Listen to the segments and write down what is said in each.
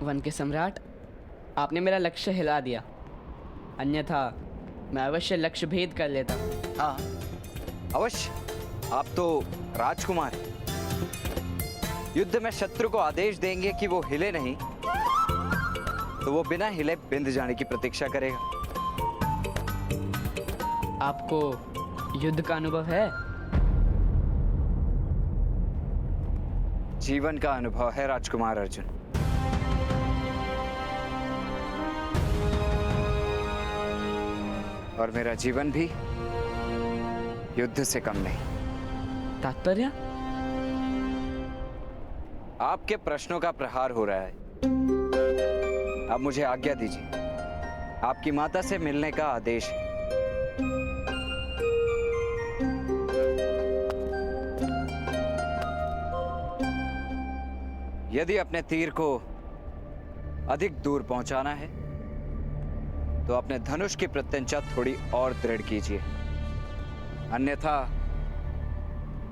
One के सम्राट, आपने मेरा लक्ष्य हिला दिया, अन्यथा मैं अवश्य लक्ष्य भेद कर लेता। हाँ अवश्य, आप तो राजकुमार हैं। युद्ध में शत्रु को आदेश देंगे कि वो हिले नहीं, तो वो बिना हिले बिंद जाने की प्रतीक्षा करेगा। आपको युद्ध का अनुभव है? जीवन का अनुभव है राजकुमार अर्जुन। और मेरा जीवन भी युद्ध से कम नहीं। तात्पर्य? आपके प्रश्नों का प्रहार हो रहा है। अब मुझे आज्ञा दीजिए, आपकी माता से मिलने का आदेश है। यदि अपने तीर को अधिक दूर पहुंचाना है तो अपने धनुष की प्रत्यंचा थोड़ी और दृढ़ कीजिए, अन्यथा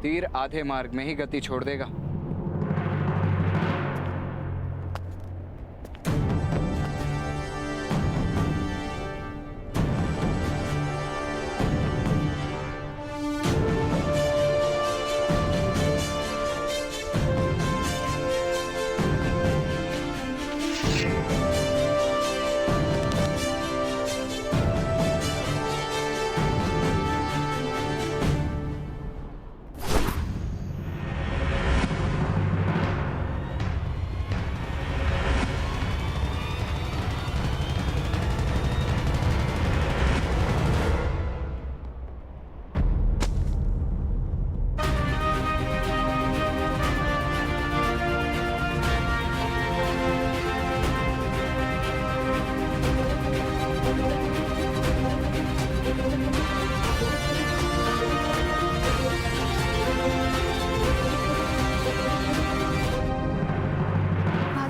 तीर आधे मार्ग में ही गति छोड़ देगा।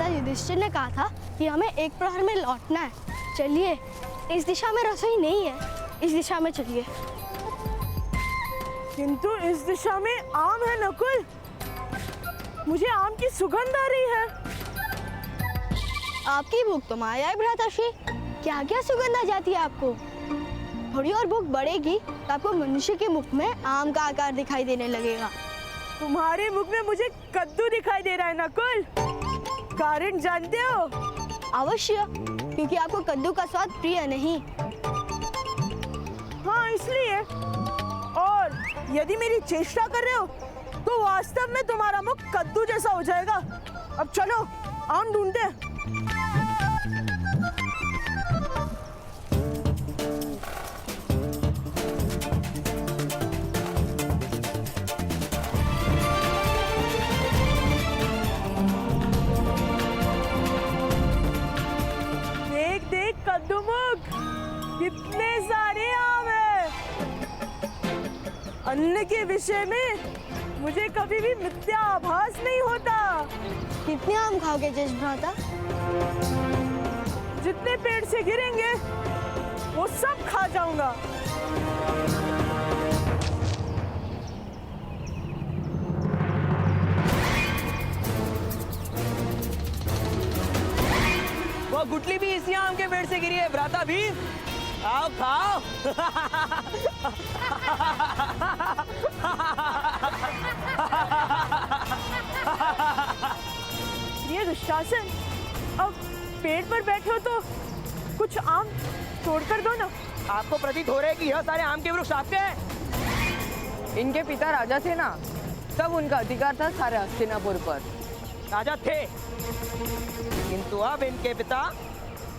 युधिष्ठिर ने कहा था कि हमें एक प्रहर में लौटना है। चलिए, इस दिशा में रसोई नहीं है, इस दिशा में चलिए। किंतु इस दिशा में आम है नकुल, मुझे आम की सुगंध आ रही है। आपकी भूख तो माया है भ्राताश्री, क्या क्या सुगंध आ जाती है आपको। थोड़ी और भूख बढ़ेगी तो आपको मनुष्य के मुख में आम का आकार दिखाई देने लगेगा। तुम्हारे मुख में मुझे कद्दू दिखाई दे रहा है नकुल, कारण जानते हो? अवश्य, क्योंकि आपको कद्दू का स्वाद प्रिय नहीं। हाँ इसलिए, और यदि मेरी चेष्टा कर रहे हो तो वास्तव में तुम्हारा मुख कद्दू जैसा हो जाएगा। अब चलो आम ढूंढते हैं। कद्दूमुख, कितने सारे आम हैं। अन्न के विषय में मुझे कभी भी मिथ्या आभास नहीं होता। कितने आम खाओगे जज भ्राता? जितने पेड़ से गिरेंगे वो सब खा जाऊंगा। वो गुटली भी इसी आम के पेड़ से गिरी है भ्राता भीम, आओ खाओ। ये दुशासन, अब पेड़ पर बैठे हो तो कुछ आम तोड़ कर दो ना। आपको प्रतीत हो रहा है कि यह सारे आम के वृक्ष आपके हैं? इनके पिता राजा थे ना, तब उनका अधिकार था सारे हस्तिनापुर पर। राजा थे, किंतु अब इनके पिता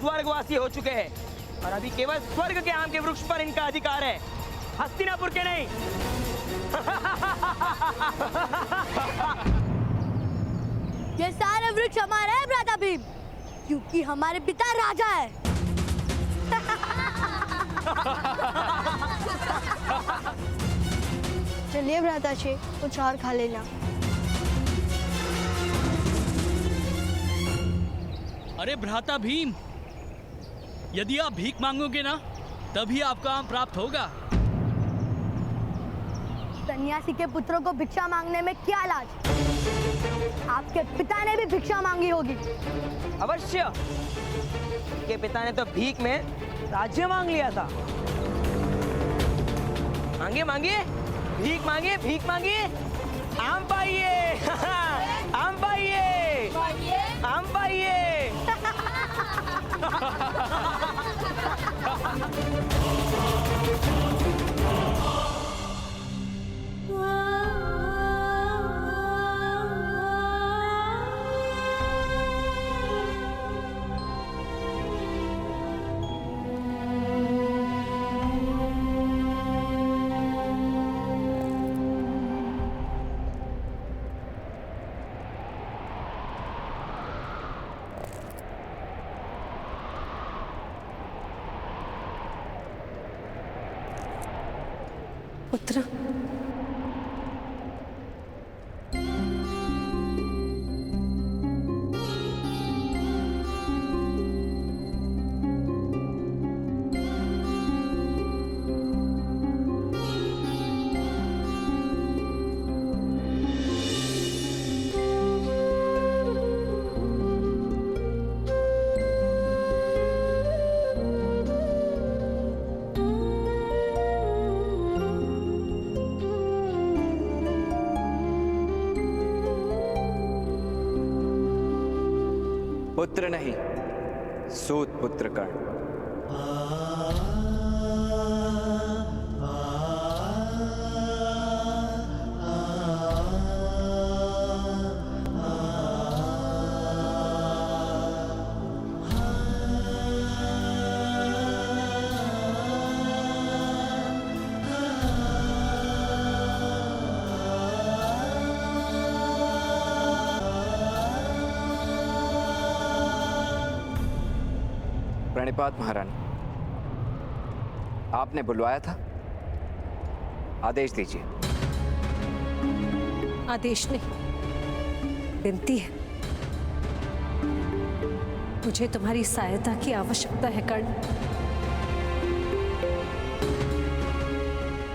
स्वर्गवासी हो चुके हैं और अभी केवल स्वर्ग के आम के वृक्ष पर इनका अधिकार है, हस्तिनापुर के नहीं। ये सारे वृक्ष हमारे हैं भ्राता भीम, क्योंकि हमारे पिता राजा है। चलिए भ्राताश्री, कुछ और खा लेना। अरे भ्राता भीम, यदि आप भीख मांगोगे ना तभी आपका आम प्राप्त होगा। सन्यासी के पुत्रों को भिक्षा मांगने में क्या लाज? आपके पिता ने भी भिक्षा मांगी होगी। अवश्य, के पिता ने तो भीख में राज्य मांग लिया था। मांगिए मांगिए, भीख मांगिए, भीख मांगिए। आम पाइए, आम पाइए, आम पाइए। पुत्र, पुत्र नहीं, सूत पुत्र कर्ण। प्रणिपात महारानी, आपने बुलवाया था, आदेश दीजिए। आदेश नहीं, विनती है। मुझे तुम्हारी सहायता की आवश्यकता है कर्ण।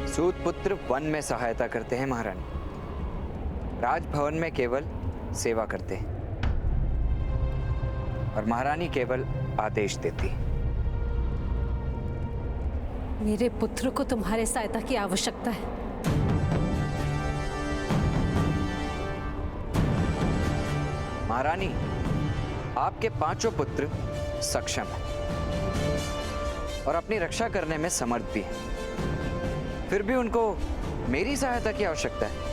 सूत पुत्र वन में सहायता करते हैं महारानी, राजभवन में केवल सेवा करते हैं और महारानी केवल आदेश देती। मेरे पुत्र को तुम्हारे सहायता की आवश्यकता है। महारानी, आपके पांचों पुत्र सक्षम हैं और अपनी रक्षा करने में समर्थ भी हैं। फिर भी उनको मेरी सहायता की आवश्यकता है।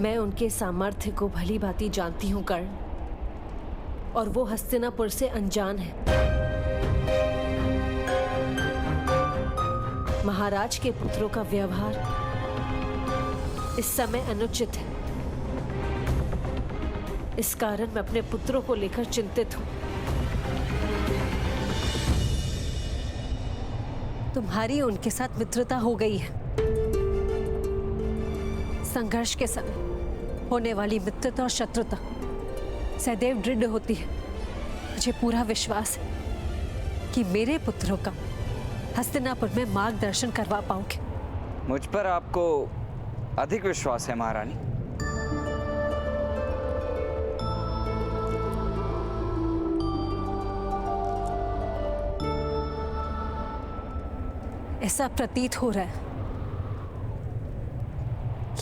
मैं उनके सामर्थ्य को भली भांति जानती हूं कर्ण, और वो हस्तिनापुर से अनजान है। महाराज के पुत्रों का व्यवहार इस समय अनुचित है। इस कारण मैं अपने पुत्रों को लेकर चिंतित हूं। तुम्हारी उनके साथ मित्रता हो गई है। संघर्ष के समय होने वाली मित्रता और शत्रुता सदैव दृढ़ होती है। मुझे पूरा विश्वास है कि मेरे पुत्रों का हस्तिनापुर में मार्गदर्शन करवा पाओगे। मुझ पर आपको अधिक विश्वास है महारानी। ऐसा प्रतीत हो रहा है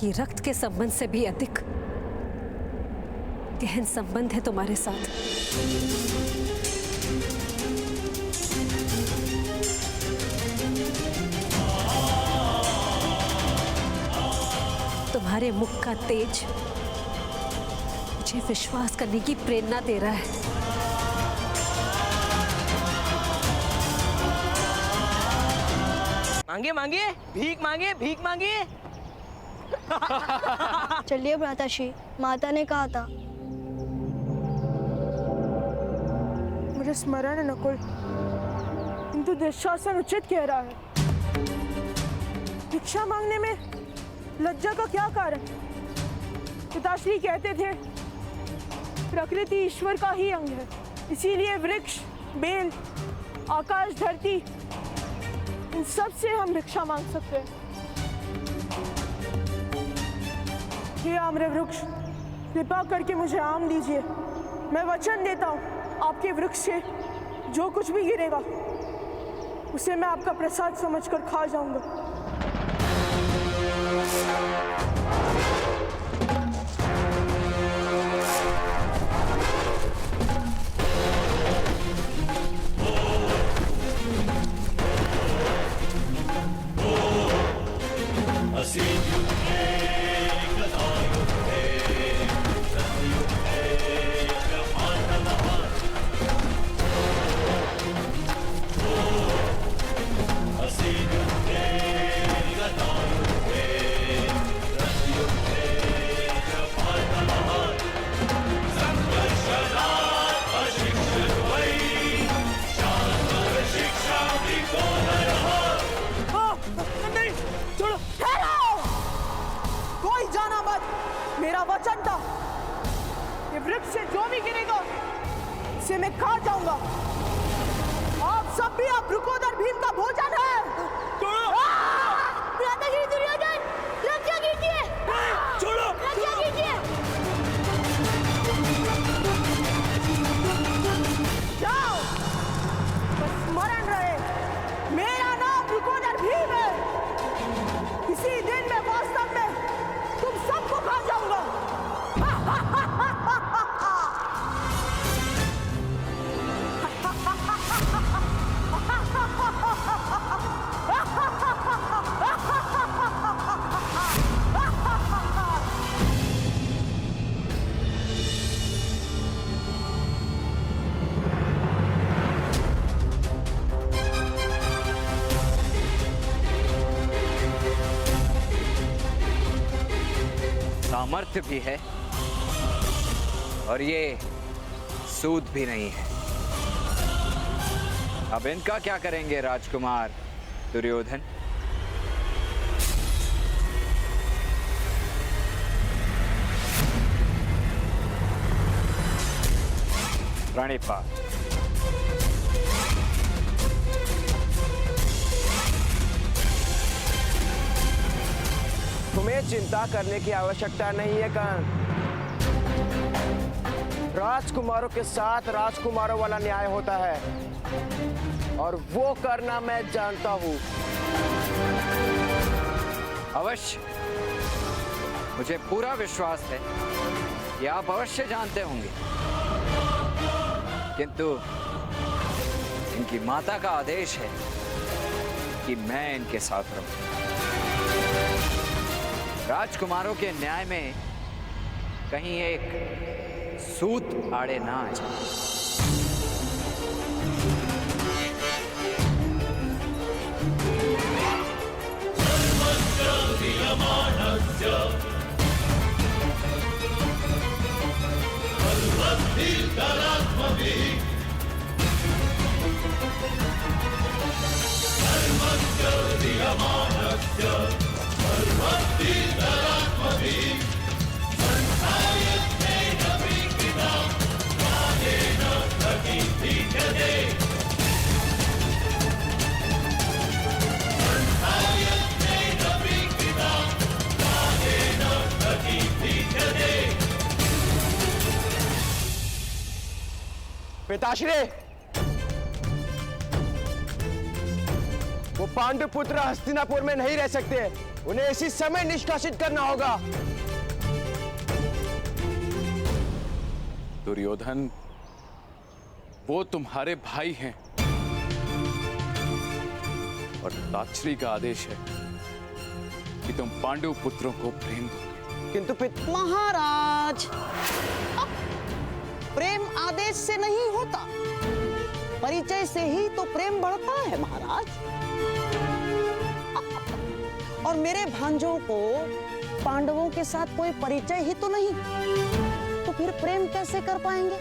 कि रक्त के संबंध से भी अधिक गहन संबंध है तुम्हारे साथ। तुम्हारे मुख का तेज मुझे विश्वास करने की प्रेरणा दे रहा है। मांगिए मांगिए, भीख मांगिए, भीख मांगिए। चलिए भ्राताश्री, माता ने कहा था। मुझे स्मरण है नकुल, किंतु दुशासन उचित कह रहा है। भिक्षा मांगने में लज्जा का क्या कारण? पिताश्री कहते थे प्रकृति ईश्वर का ही अंग है, इसीलिए वृक्ष, बेल आकाश धरती इन सब से हम भिक्षा मांग सकते हैं। हे आम्र वृक्ष, कृपा करके मुझे आम दीजिए। मैं वचन देता हूँ आपके वृक्ष से जो कुछ भी गिरेगा उसे मैं आपका प्रसाद समझकर खा जाऊंगा। मेरा वचन था कि वृक्ष से जो भी गिरेगा उसे मैं खा जाऊंगा। आप सब भी आप वृकोदर भीम का भोजन है। भ्राताश्री दुर्योधन, रक्षा कीजिए। छोड़ो, रक्षा कीजिए। जाओ, बस स्मरण रहे मेरा नाम वृकोदर भीम है। इसी दिन में वास्तव में तुम सबको खा जाऊंगा। सामर्थ्य भी है और ये सूद भी नहीं है। अब इनका क्या करेंगे राजकुमार दुर्योधन? प्रणिपात। तुम्हें चिंता करने की आवश्यकता नहीं है कर्ण। राजकुमारों के साथ राजकुमारों वाला न्याय होता है और वो करना मैं जानता हूं। अवश्य, मुझे पूरा विश्वास है कि आप अवश्य जानते होंगे, किंतु इनकी माता का आदेश है कि मैं इनके साथ रहूं। राजकुमारों के न्याय में कहीं एक सूत आड़े ना आ जाए। पिताश्री, वो पांडु पुत्र हस्तिनापुर में नहीं रह सकते। उन्हें इसी समय निष्कासित करना होगा। दुर्योधन, वो तुम्हारे भाई हैं और ताक्षरी का आदेश है कि तुम पांडु पुत्रों को प्रेम दोगे। किंतु महाराज, प्रेम आदेश से नहीं होता, परिचय से ही तो प्रेम बढ़ता है महाराज। और मेरे भांजों को पांडवों के साथ कोई परिचय ही तो नहीं, तो फिर प्रेम कैसे कर पाएंगे?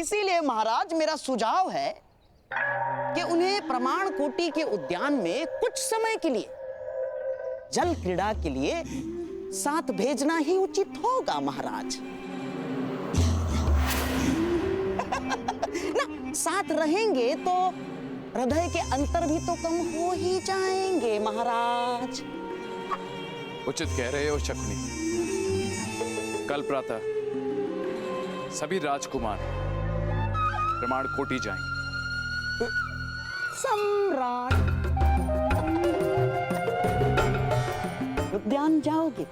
इसीलिए महाराज मेरा सुझाव है कि उन्हें प्रमाण कोटि के उद्यान में कुछ समय के लिए जल क्रीड़ा के लिए साथ भेजना ही उचित होगा महाराज। साथ रहेंगे तो हृदय के अंतर भी तो कम हो ही जाएंगे महाराज। उचित कह रहे हो शकुनी। कल प्रातः सभी राजकुमार प्रमाण कोटि जाएंगे। सम्राट, उद्यान जाओगे?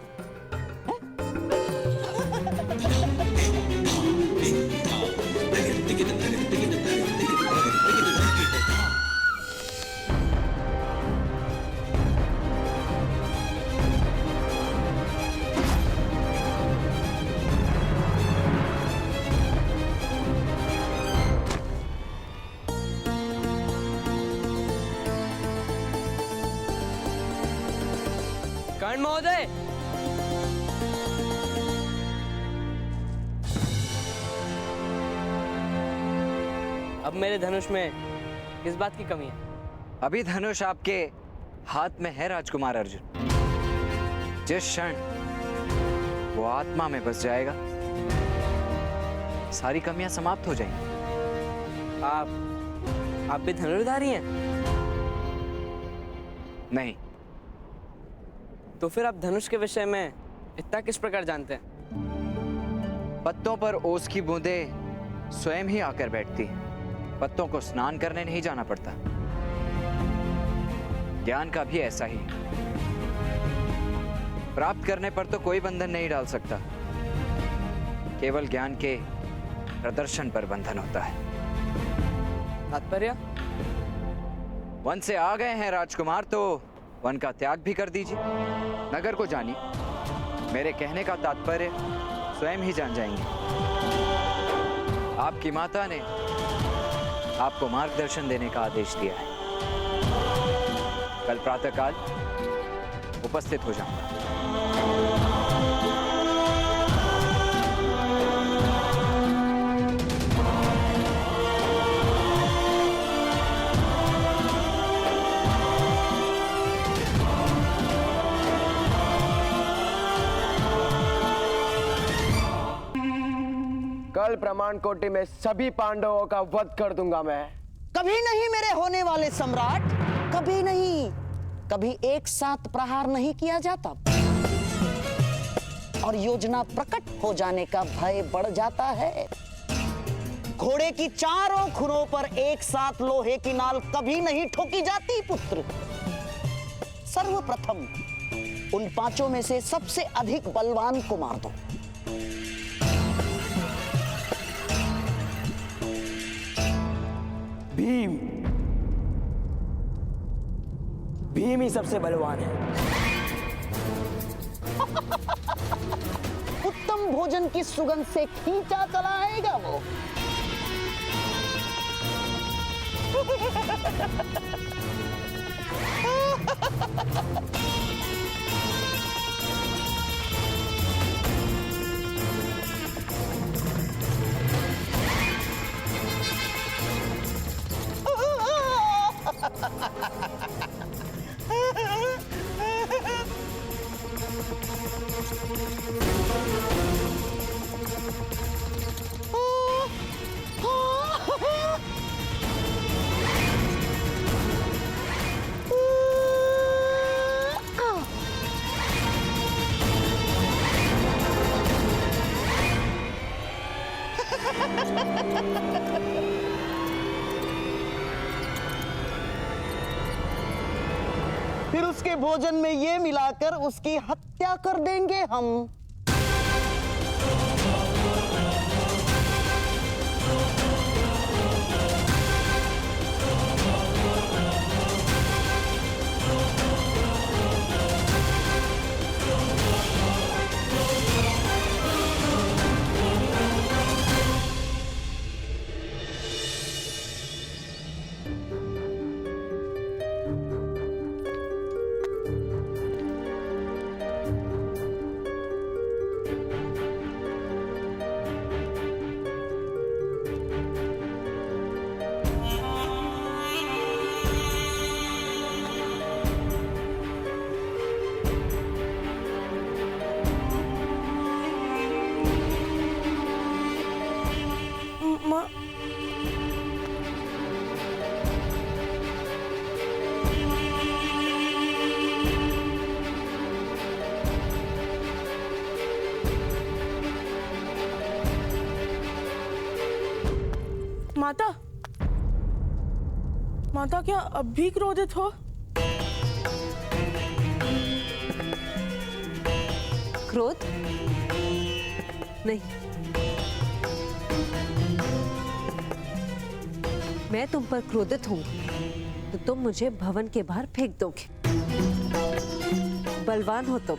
कर्ण महोदय, अब मेरे धनुष में किस बात की कमी है? अभी धनुष आपके हाथ में है राजकुमार अर्जुन। जिस क्षण वो आत्मा में बस जाएगा, सारी कमियां समाप्त हो जाएंगी। आप भी धनुर्धारी हैं? नहीं। तो फिर आप धनुष के विषय में इतना किस प्रकार जानते हैं? पत्तों पर ओस की बूंदें स्वयं ही आकर बैठती हैं। पत्तों को स्नान करने नहीं जाना पड़ता। ज्ञान का भी ऐसा ही। प्राप्त करने पर तो कोई बंधन नहीं डाल सकता, केवल ज्ञान के प्रदर्शन पर बंधन होता है। तात्पर्य? वन से आ गए हैं राजकुमार, तो वन का त्याग भी कर दीजिए। नगर को जानिए। मेरे कहने का तात्पर्य स्वयं ही जान जाएंगे। आपकी माता ने आपको मार्गदर्शन देने का आदेश दिया है। कल प्रातःकाल उपस्थित हो जाऊंगा। कल प्रमाण कोटि में सभी पांडवों का वध कर दूंगा मैं। कभी नहीं मेरे होने वाले सम्राट, कभी नहीं। कभी एक साथ प्रहार नहीं किया जाता और योजना प्रकट हो जाने का भय बढ़ जाता है। घोड़े की चारों खुरों पर एक साथ लोहे की नाल कभी नहीं ठोकी जाती पुत्र। सर्वप्रथम उन पांचों में से सबसे अधिक बलवान को मार दो। भीम ही सबसे बलवान है। उत्तम भोजन की सुगंध से खींचा चला आएगा वो। फिर उसके भोजन में ये मिलाकर उसकी हत्या कर देंगे हम। माता, माता क्या अब भी क्रोधित हो? क्रोध नहीं, मैं तुम पर क्रोधित हूं तो तुम मुझे भवन के बाहर फेंक दोगे। बलवान हो तुम,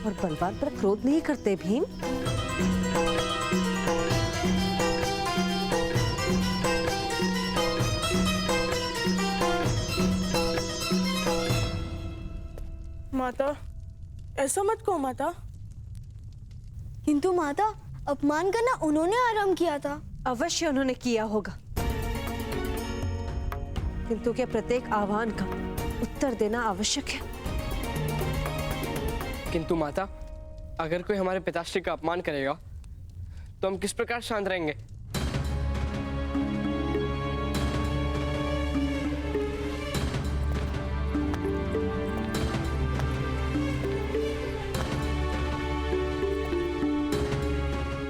और बलवान पर क्रोध नहीं करते भीम। माता, ऐसा मत कहो माता। किंतु माता, अपमान करना उन्होंने आरंभ किया था। अवश्य उन्होंने किया होगा, किंतु क्या प्रत्येक आह्वान का उत्तर देना आवश्यक है? किंतु माता, अगर कोई हमारे पिताश्री का अपमान करेगा तो हम किस प्रकार शांत रहेंगे?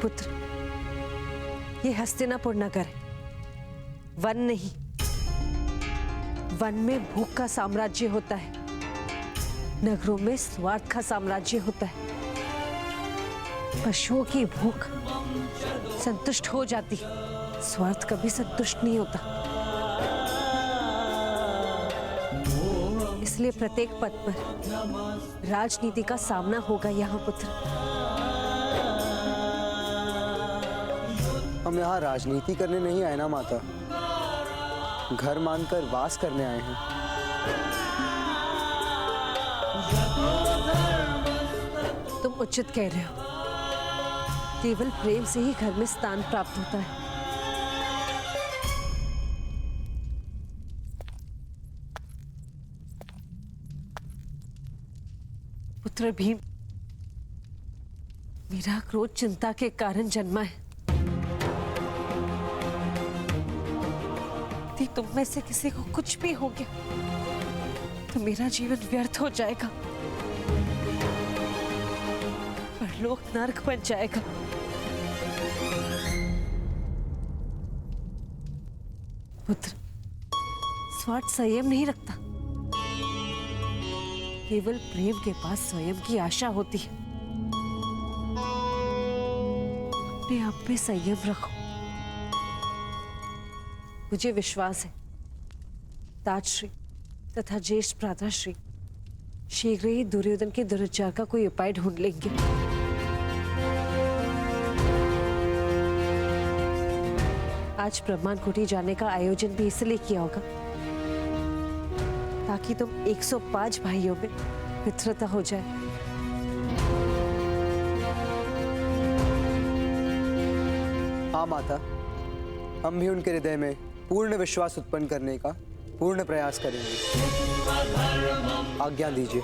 पुत्र, ये हस्तिनापुर नगर है, वन नहीं। वन में भूख का साम्राज्य होता है, नगरों में स्वार्थ का साम्राज्य होता है। पशुओं की भूख संतुष्ट हो जाती, स्वार्थ कभी संतुष्ट नहीं होता। इसलिए प्रत्येक पद पर राजनीति का सामना होगा यहाँ पुत्र। हम यहाँ राजनीति करने नहीं आए ना माता, घर मानकर वास करने आए हैं। तुम उचित कह रहे हो, केवल प्रेम से ही घर में स्थान प्राप्त होता है। पुत्र भीम, मेरा क्रोध चिंता के कारण जन्मा है। यदि तुम में से किसी को कुछ भी हो गया तो मेरा जीवन व्यर्थ हो जाएगा, परलोक नरक बन जाएगा। पुत्र, स्वार्थ संयम नहीं रखता, केवल प्रेम के पास स्वयं की आशा होती है। अपने आप में संयम रखो। मुझे विश्वास है ताजश्री तथा ज्येष्ठ भ्राताश्री शीघ्र ही दुर्योधन के दुराचार का कोई उपाय ढूंढ लेंगे। आज ब्रह्मांड कुटी जाने का आयोजन भी इसलिए किया होगा ताकि तुम 105 भाइयों में मित्रता हो जाए। हाँ माता, हम भी उनके हृदय में पूर्ण विश्वास उत्पन्न करने का पूर्ण प्रयास करेंगे। आज्ञा दीजिए।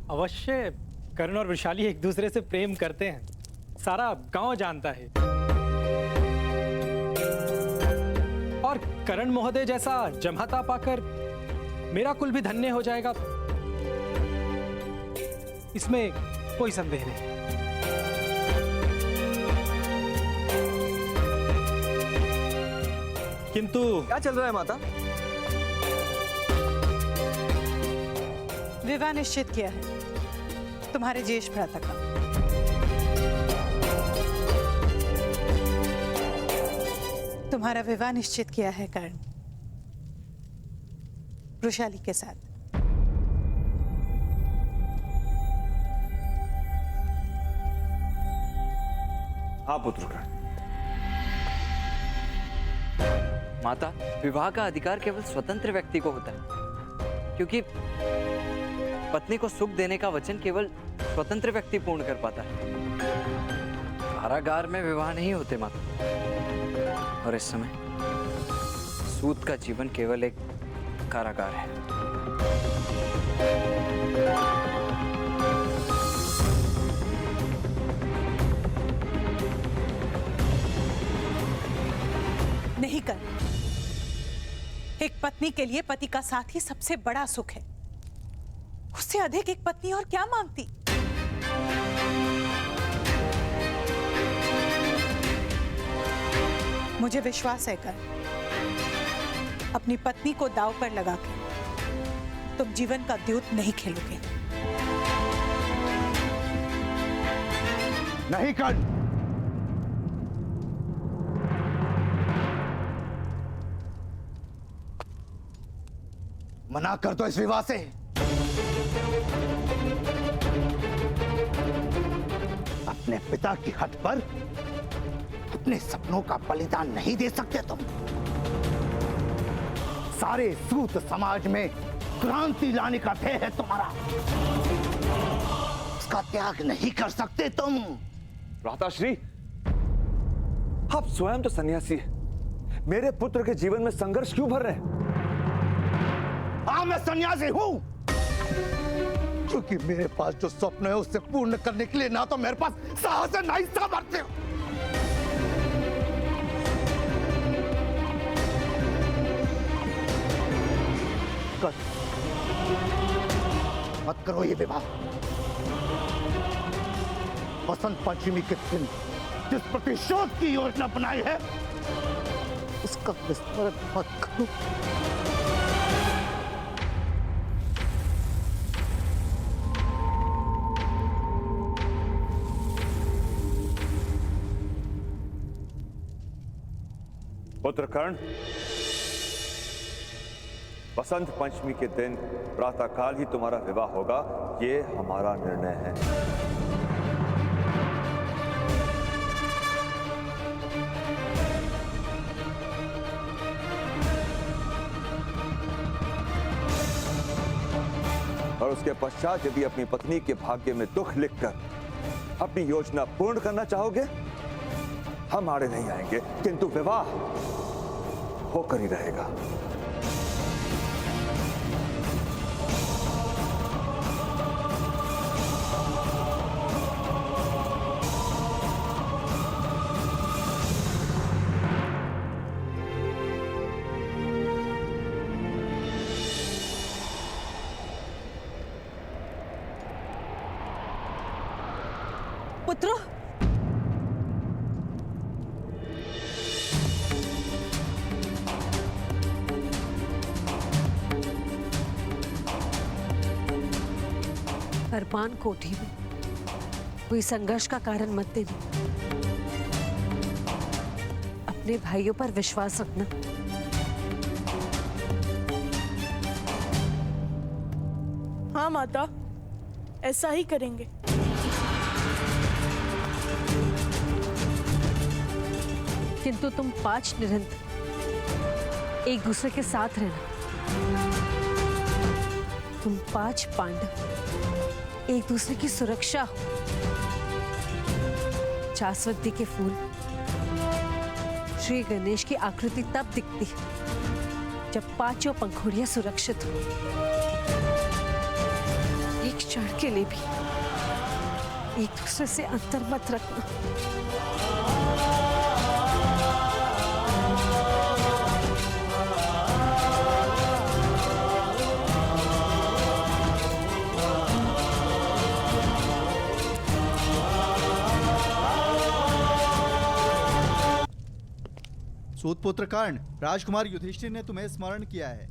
अवश्य कर्ण और वृषाली एक दूसरे से प्रेम करते हैं, सारा गांव जानता है। और कर्ण महोदय जैसा जमाता पाकर मेरा कुल भी धन्य हो जाएगा, इसमें कोई संदेह नहीं। किंतु क्या चल रहा है माता? विवाह निश्चित किया है तुम्हारे ज्येष्ठ भ्राता का। तुम्हारा विवाह निश्चित किया है कर्ण वृषाली के साथ। हाँ पुत्र कर्ण। माता, विवाह का अधिकार केवल स्वतंत्र व्यक्ति को होता है, क्योंकि पत्नी को सुख देने का वचन केवल स्वतंत्र व्यक्ति पूर्ण कर पाता है। कारागार में विवाह नहीं होते माता, और इस समय सूत का जीवन केवल एक कारागार है। नहीं कर। एक पत्नी के लिए पति का साथ ही सबसे बड़ा सुख है। उससे अधिक एक पत्नी और क्या मांगती। मुझे विश्वास है कर्ण, अपनी पत्नी को दांव पर लगा के तुम जीवन का द्यूत नहीं खेलोगे। नहीं कर्ण, मना कर दो इस विवाह से। अपने पिता की हट पर अपने सपनों का बलिदान नहीं दे सकते तुम। सारे सूत समाज में क्रांति लाने का ध्येय है तुम्हारा, उसका त्याग नहीं कर सकते तुम। भ्राताश्री, आप स्वयं तो सन्यासी हैं। मेरे पुत्र के जीवन में संघर्ष क्यों भर रहे हैं? हाँ, मैं सन्यासी हूं, क्योंकि मेरे पास जो स्वप्न है उसे पूर्ण करने के लिए ना तो मेरे पास साहस है ना ही सामर्थ्य। मत करो ये विवाह। वसंत पंचमी के दिन जिस प्रतिशोध की योजना बनाई है उसका विस्मरण मत करो। पुत्र कर्ण, वसंत पंचमी के दिन प्रातःकाल ही तुम्हारा विवाह होगा, ये हमारा निर्णय है। और उसके पश्चात यदि अपनी पत्नी के भाग्य में दुख लिखकर अपनी योजना पूर्ण करना चाहोगे, हम आड़े नहीं आएंगे, किंतु विवाह होकर ही रहेगा। पुत्रो, अरमान कोठी में कोई संघर्ष का कारण मत देना। अपने भाइयों पर विश्वास रखना। हाँ माता, ऐसा ही करेंगे। किंतु तुम 5 निरंतर एक दूसरे के साथ रहना। तुम 5 पांडव एक दूसरे की सुरक्षा हो। जासवंती के फूल श्री गणेश की आकृति तब दिखती है जब 5 पंखुड़ियां सुरक्षित हो। एक क्षण के लिए भी एक दूसरे से अंतर मत रखना। सूतपुत्र कर्ण, राजकुमार युधिष्ठिर ने तुम्हें स्मरण किया है।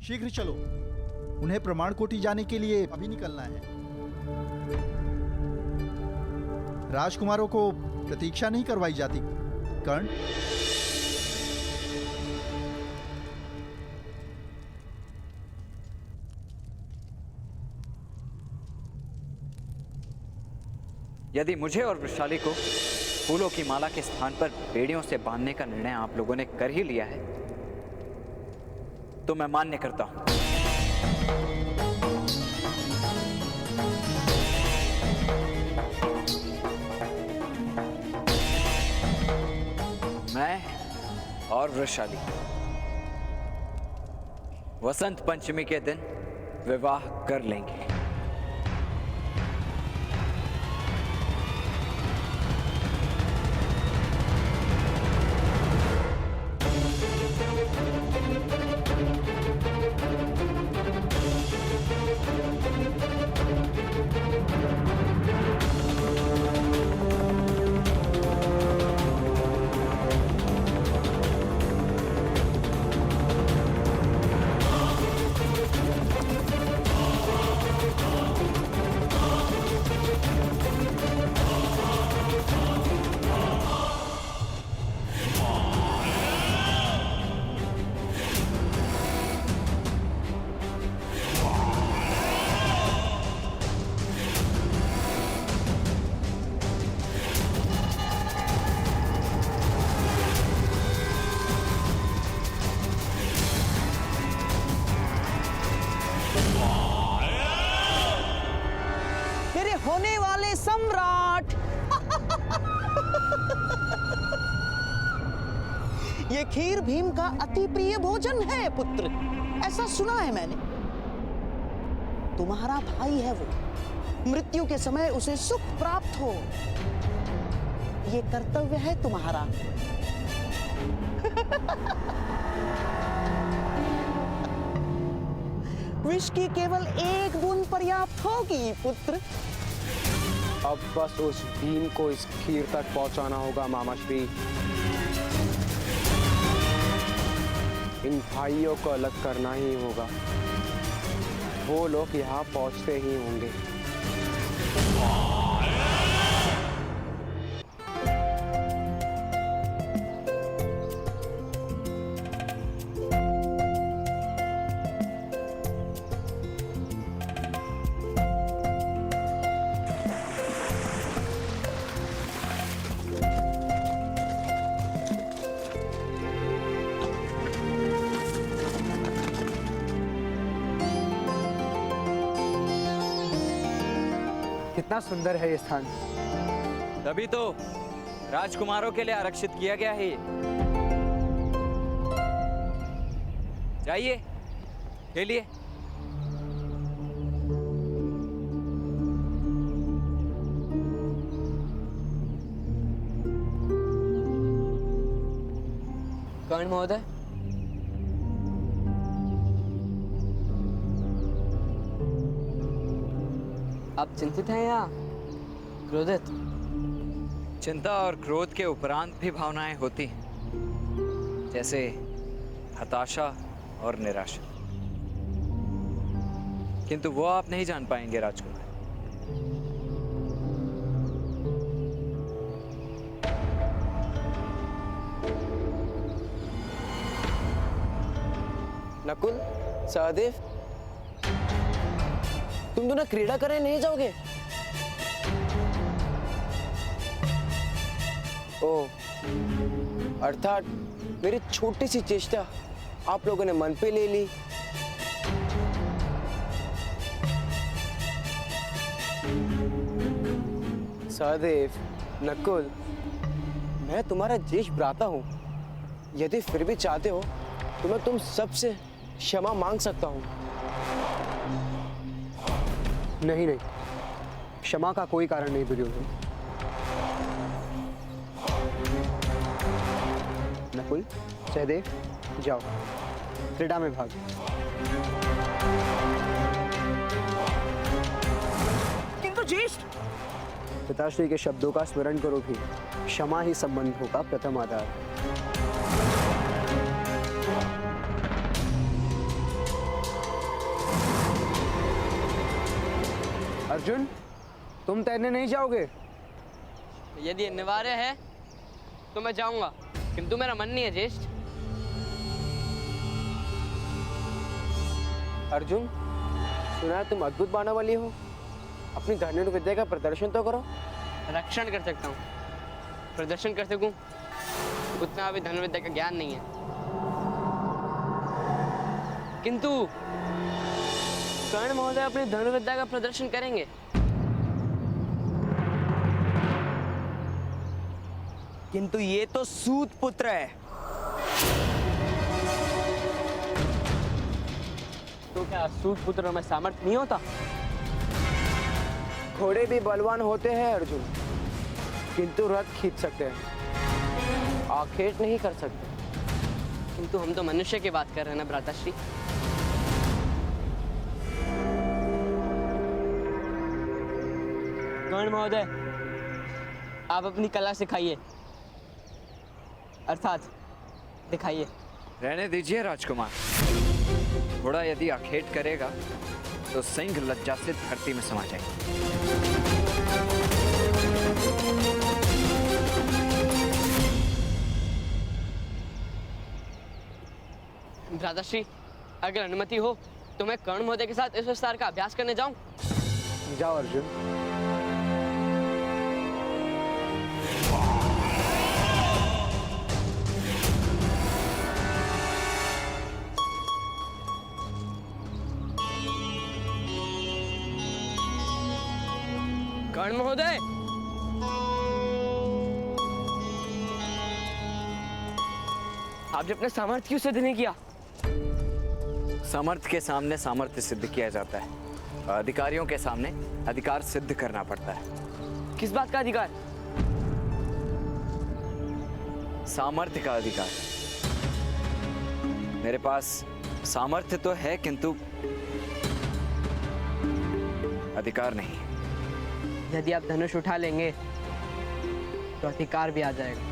शीघ्र चलो, उन्हें प्रमाण कोटि जाने के लिए अभी निकलना है। राजकुमारों को प्रतीक्षा नहीं करवाई जाती। कर्ण, यदि मुझे और वृषाली को फूलों की माला के स्थान पर बेड़ियों से बांधने का निर्णय आप लोगों ने कर ही लिया है, तो मैं मान्य करता हूं। मैं और वृषाली वसंत पंचमी के दिन विवाह कर लेंगे। सम्राट। ये खीर भीम का अति प्रिय भोजन है पुत्र, ऐसा सुना है मैंने। तुम्हारा भाई है वो, मृत्यु के समय उसे सुख प्राप्त हो, ये कर्तव्य है तुम्हारा। विष की केवल एक बूंद पर्याप्त होगी पुत्र। अब बस उस भीम को इस खीर तक पहुंचाना होगा मामाश्री। इन भाइयों को अलग करना ही होगा, वो लोग यहाँ पहुंचते ही होंगे। कितना सुंदर है ये स्थान। तभी तो राजकुमारों के लिए आरक्षित किया गया है। जाइए, खेलिए। कर्ण महोदय, आप चिंतित हैं या क्रोधित? चिंता और क्रोध के उपरांत भी भावनाएं होती हैं, जैसे हताशा और निराशा, किंतु वो आप नहीं जान पाएंगे राजकुमार। नकुल, सहदेव, तुम दोनों क्रीड़ा करने नहीं जाओगे? ओह, अर्थात मेरी छोटी सी चेष्टा आप लोगों ने मन पे ले ली। सहदेव, नकुल, मैं तुम्हारा ज्येष्ठ भ्राता हूँ। यदि फिर भी चाहते हो तो मैं तुम सबसे क्षमा मांग सकता हूँ। नहीं नहीं, क्षमा का कोई कारण नहीं दुर्योधन। नकुल, सहदेव, जाओ क्रीड़ा में भाग। किंतु ज्येष्ठ, पिताश्री के शब्दों का स्मरण करो भी, क्षमा ही संबंधों का प्रथम आधार। अर्जुन, तुम तैरने नहीं जाओगे? यदि अनिवार्य है तो मैं जाऊंगा, किंतु मेरा मन नहीं है ज्येष्ठ। अर्जुन, सुना है तुम अद्भुत बाणा वाली हो, अपनी धनुर्विद्या का प्रदर्शन तो करो। रक्षण कर सकता हूँ, प्रदर्शन कर सकूं उतना अभी धनुर्विद्या का ज्ञान नहीं है। किंतु कर्ण महोदय अपनी धनुर्विद्या का प्रदर्शन करेंगे। किंतु ये तो सूत पुत्र है। तो क्या सूत पुत्र में सामर्थ्य नहीं होता? घोड़े भी बलवान होते हैं अर्जुन, किंतु रथ खींच सकते हैं, आखेट नहीं कर सकते। किंतु हम तो मनुष्य की बात कर रहे हैं ना भ्राताश्री। कर्ण महोदय, आप अपनी कला सिखाइए, अर्थात दिखाइए। रहने दीजिए राजकुमार। घोड़ा यदि आखेट करेगा तो सिंह लज्जा से धरती में समा जाएगा। भ्राताश्री, अगर अनुमति हो तो मैं कर्ण महोदय के साथ इस विस्तार का अभ्यास करने जाऊं? जाओ अर्जुन। कर्ण कर्ण महोदय, आपने अपने सामर्थ्य क्यों सिद्ध नहीं किया? सामर्थ्य के सामने सामर्थ्य सिद्ध किया जाता है, अधिकारियों के सामने अधिकार सिद्ध करना पड़ता है। किस बात का अधिकार? सामर्थ्य का अधिकार। मेरे पास सामर्थ्य तो है किंतु अधिकार नहीं। यदि आप धनुष उठा लेंगे तो अधिकार भी आ जाएगा।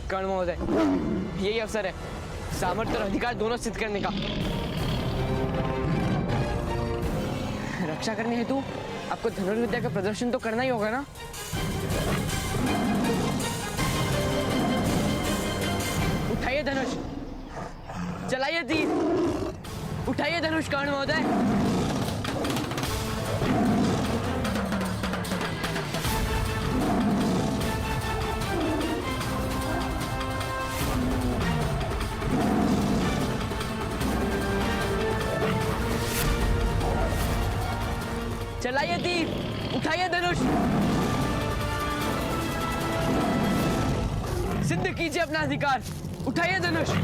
कर्ण महोदय, यही अवसर है सामर्थ्य और अधिकार दोनों सिद्ध करने का। रक्षा करने हेतु आपको धनुर्विद्या का प्रदर्शन तो करना ही होगा ना? उठाइए धनुष, चलाइए तीर, उठाइए धनुष कर्ण महोदय। चलाइए तीर, उठाइए धनुष, सिद्ध कीजिए अपना अधिकार, उठाइए धनुष।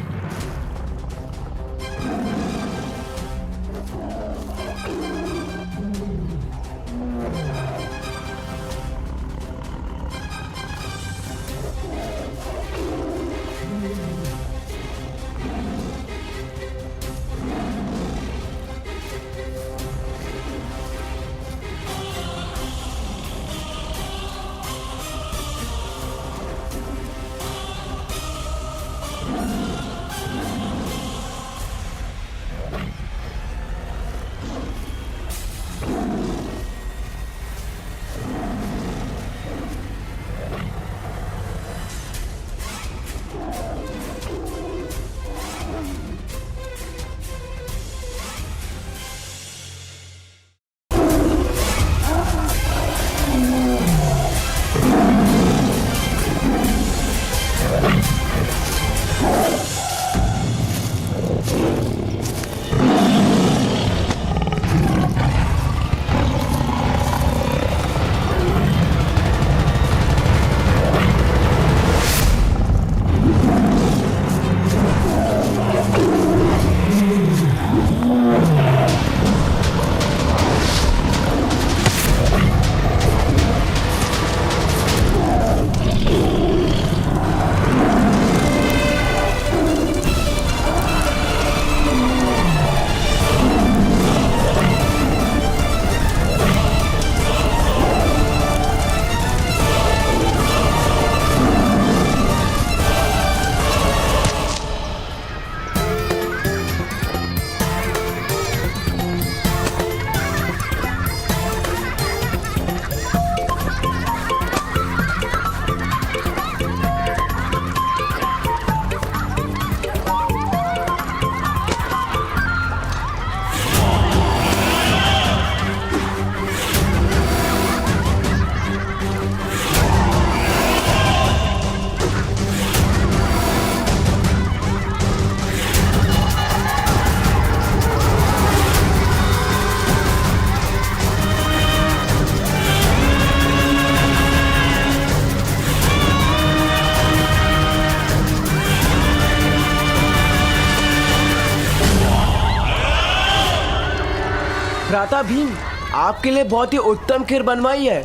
भ्राता भीम, आपके लिए बहुत ही उत्तम खीर बनवाई है।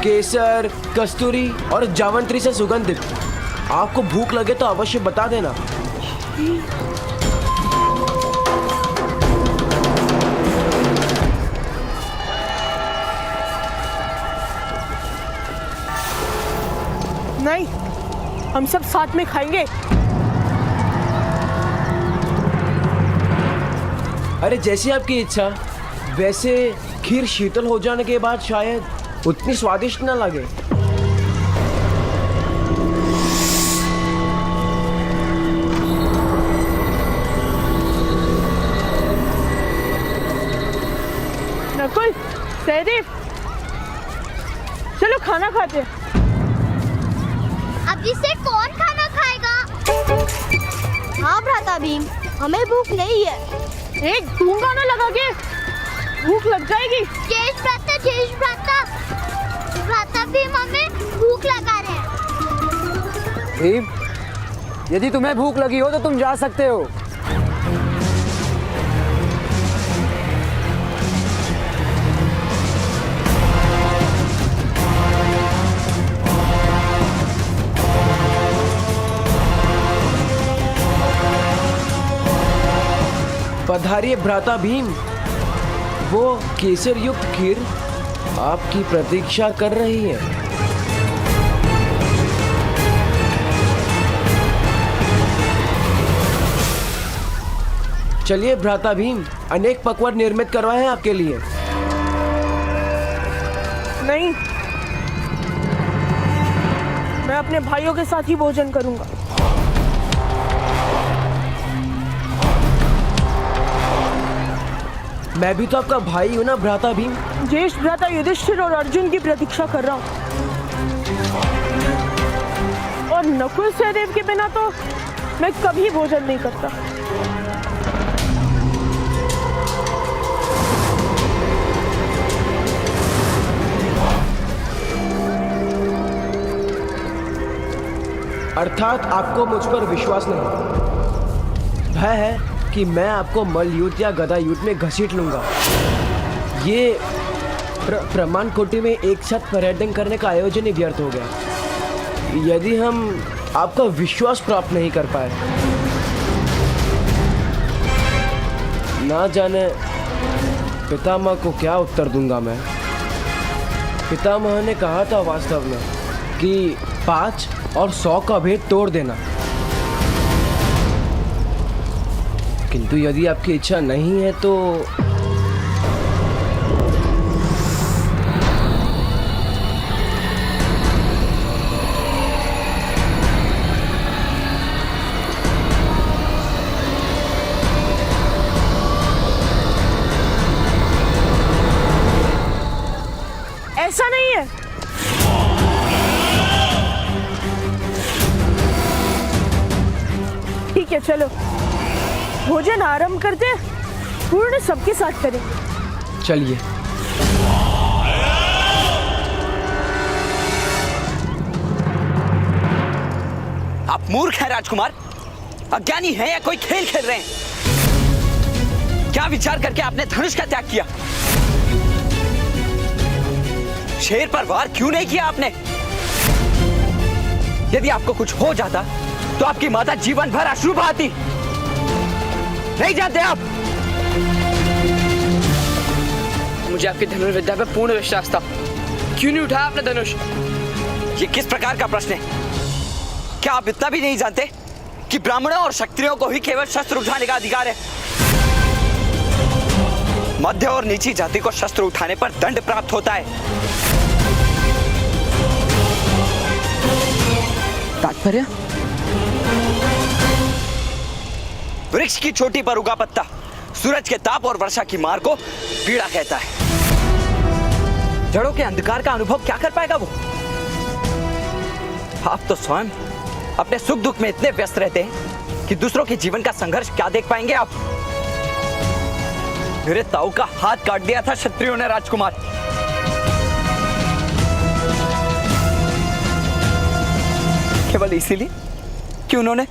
केसर, कस्तूरी और जावंत्री से सुगंधित। आपको भूख लगे तो अवश्य बता देना। नहीं, हम सब साथ में खाएंगे। अरे जैसी आपकी इच्छा। वैसे खीर शीतल हो जाने के बाद शायद उतनी स्वादिष्ट न लगे। नकुल, सहदेव, चलो खाना खाते हैं। अब इसे कौन खाना खाएगा? हाँ भ्राता भीम, हमें भूख नहीं है। एक गूंगा ना लगा के भूख लग जाएगी। जेश भ्राता, भ्राता भीम हमें भूख लगा रहे हैं। भीम, यदि तुम्हें भूख लगी हो तो तुम जा सकते हो। पधारिए भ्राता भीम। वो केसर युक्त खीर आपकी प्रतीक्षा कर रही है। चलिए भ्राता भीम, अनेक पकवान निर्मित करवाए हैं आपके लिए। नहीं, मैं अपने भाइयों के साथ ही भोजन करूंगा। मैं भी तो आपका भाई हूं ना भ्राता भीम। ज्येष्ठ भ्राता युधिष्ठिर और अर्जुन की प्रतीक्षा कर रहा हूँ, और नकुल सहदेव के बिना तो मैं कभी भोजन नहीं करता। अर्थात आपको मुझ पर विश्वास नहीं। भय है कि मैं आपको मल्ल युद्ध या गदा युद्ध में घसीट लूंगा। ये प्रमाण कोटि में एक साथ पर्यटन करने का आयोजन ही व्यर्थ हो गया यदि हम आपका विश्वास प्राप्त नहीं कर पाए। ना जाने पितामह को क्या उत्तर दूंगा मैं। पितामह ने कहा था वास्तव में कि 5 और 100 का भेद तोड़ देना, किंतु यदि आपकी इच्छा नहीं है तो ऐसा नहीं है। ठीक है, चलो भोजन आरंभ करते हैं। पूर्ण सबके साथ करेंगे। चलिए। आप मूर्ख हैं राजकुमार, अज्ञानी हैं या कोई खेल खेल रहे हैं? क्या विचार करके आपने धनुष का त्याग किया? शेर पर वार क्यों नहीं किया आपने? यदि आपको कुछ हो जाता तो आपकी माता जीवन भर अश्रु बहाती। नहीं जानते आप? मुझे आपकी धनुर्विद्या पर पूर्ण विश्वास था। क्यों नहीं उठाया आपने धनुष? ये किस प्रकार का प्रश्न है? क्या आप इतना भी नहीं जानते कि ब्राह्मणों और क्षत्रियों को ही केवल शस्त्र उठाने का अधिकार है? मध्य और नीची जाति को शस्त्र उठाने पर दंड प्राप्त होता है। तात्पर्य? वृक्ष की चोटी पर उगा पत्ता सूरज के ताप और वर्षा की मार को पीड़ा कहता है। जड़ों के अंधकार का अनुभव क्या कर पाएगा वो? आप तो स्वयं अपने सुख दुख में इतने व्यस्त रहते हैं कि दूसरों के जीवन का संघर्ष क्या देख पाएंगे आप? मेरे ताऊ का हाथ काट दिया था क्षत्रियों ने राजकुमार। केवल इसीलिए कि उन्होंने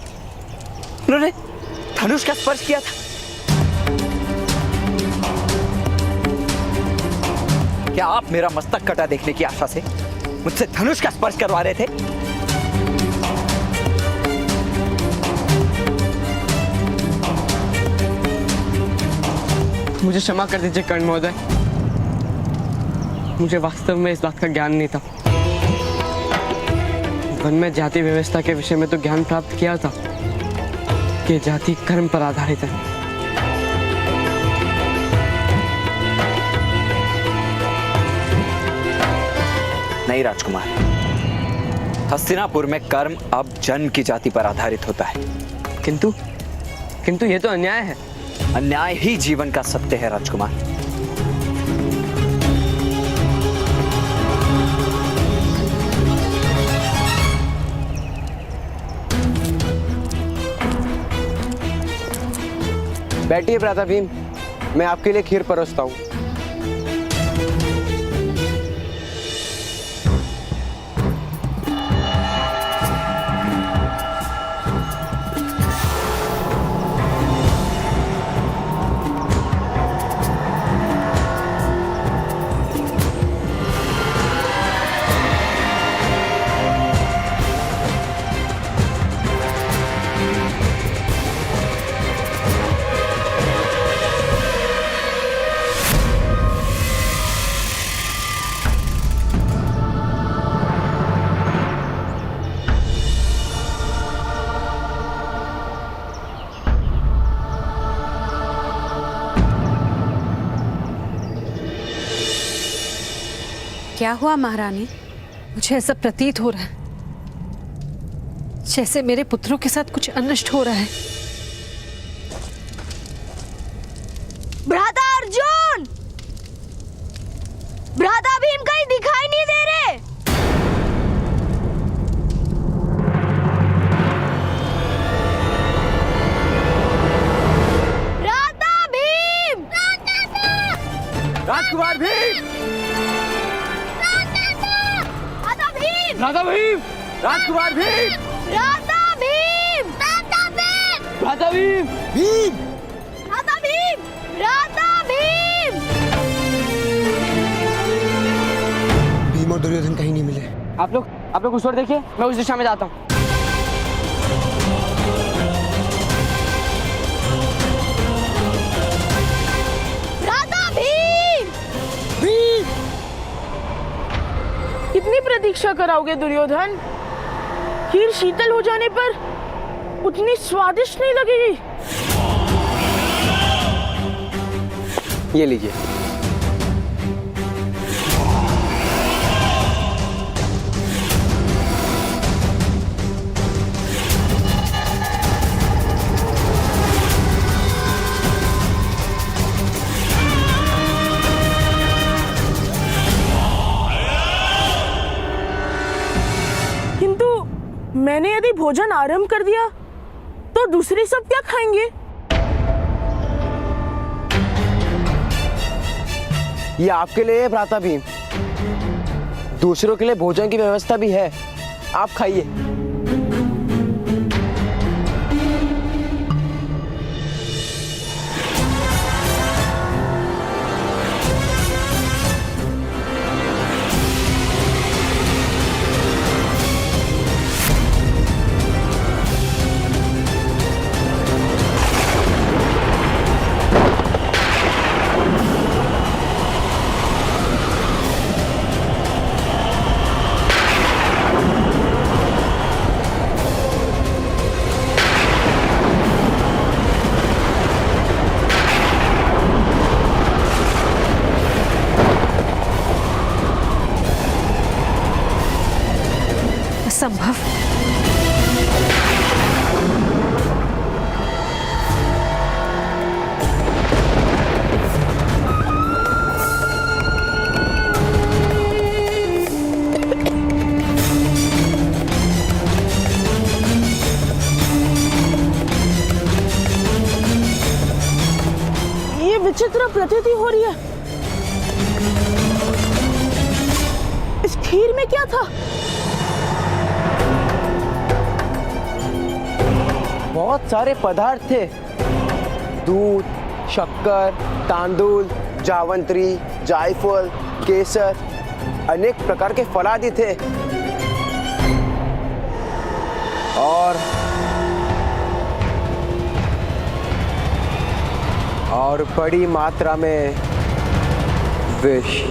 धनुष का स्पर्श किया था। क्या आप मेरा मस्तक कटा देखने की आशा से मुझसे धनुष का स्पर्श करवा रहे थे। मुझे क्षमा कर दीजिए कर्ण महोदय, मुझे वास्तव में इस बात का ज्ञान नहीं था। वन में जाति व्यवस्था के विषय में तो ज्ञान प्राप्त किया था कि जाति कर्म पर आधारित है। नहीं राजकुमार, हस्तिनापुर में कर्म अब जन्म की जाति पर आधारित होता है। किंतु ये तो अन्याय है। अन्याय ही जीवन का सत्य है राजकुमार। बैठिए भ्राता भीम, मैं आपके लिए खीर परोसता हूँ। क्या हुआ महारानी? मुझे ऐसा प्रतीत हो रहा है जैसे मेरे पुत्रों के साथ कुछ अनिष्ट हो रहा है। भ्राता अर्जुन, भ्राता भीम कहीं दिखाई नहीं दे रहे। भ्राता भीम, राजकुमार भीम, भ्राता भीम, राजकुमार भीम, भ्राता भीम, भ्राता भीम, भीम, भ्राता भीम, भ्राता भीम। भीम और दुर्योधन कहीं नहीं मिले। आप लोग उस ओर देखिए, मैं उस दिशा में जाता हूँ। भ्राता भीम, भीम, कितनी प्रतीक्षा कराओगे दुर्योधन? खीर शीतल हो जाने पर उतनी स्वादिष्ट नहीं लगेगी। ये लीजिए। मैंने यदि भोजन आरंभ कर दिया तो दूसरे सब क्या खाएंगे? ये आपके लिए है भ्राता भीम, दूसरों के लिए भोजन की व्यवस्था भी है, आप खाइए। असंभव। ये विचित्र प्रतीति हो रही है। इस खीर में क्या था? बहुत सारे पदार्थ थे, दूध, शक्कर, तांदूल, जावंत्री, जायफल, केसर। अनेक प्रकार के फल आदि थे और बड़ी मात्रा में विष।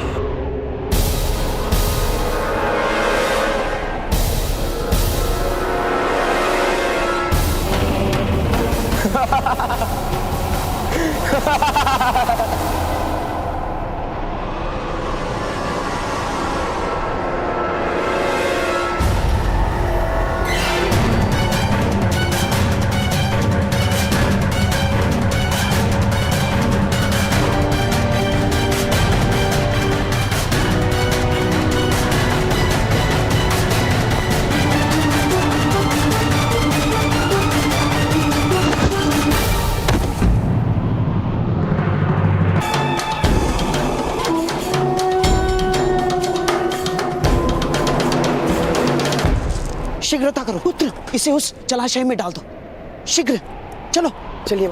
शीघ्रता करो पुत्र, इसे उस जलाशय में डाल दो। शीघ्र चलो। चलिए।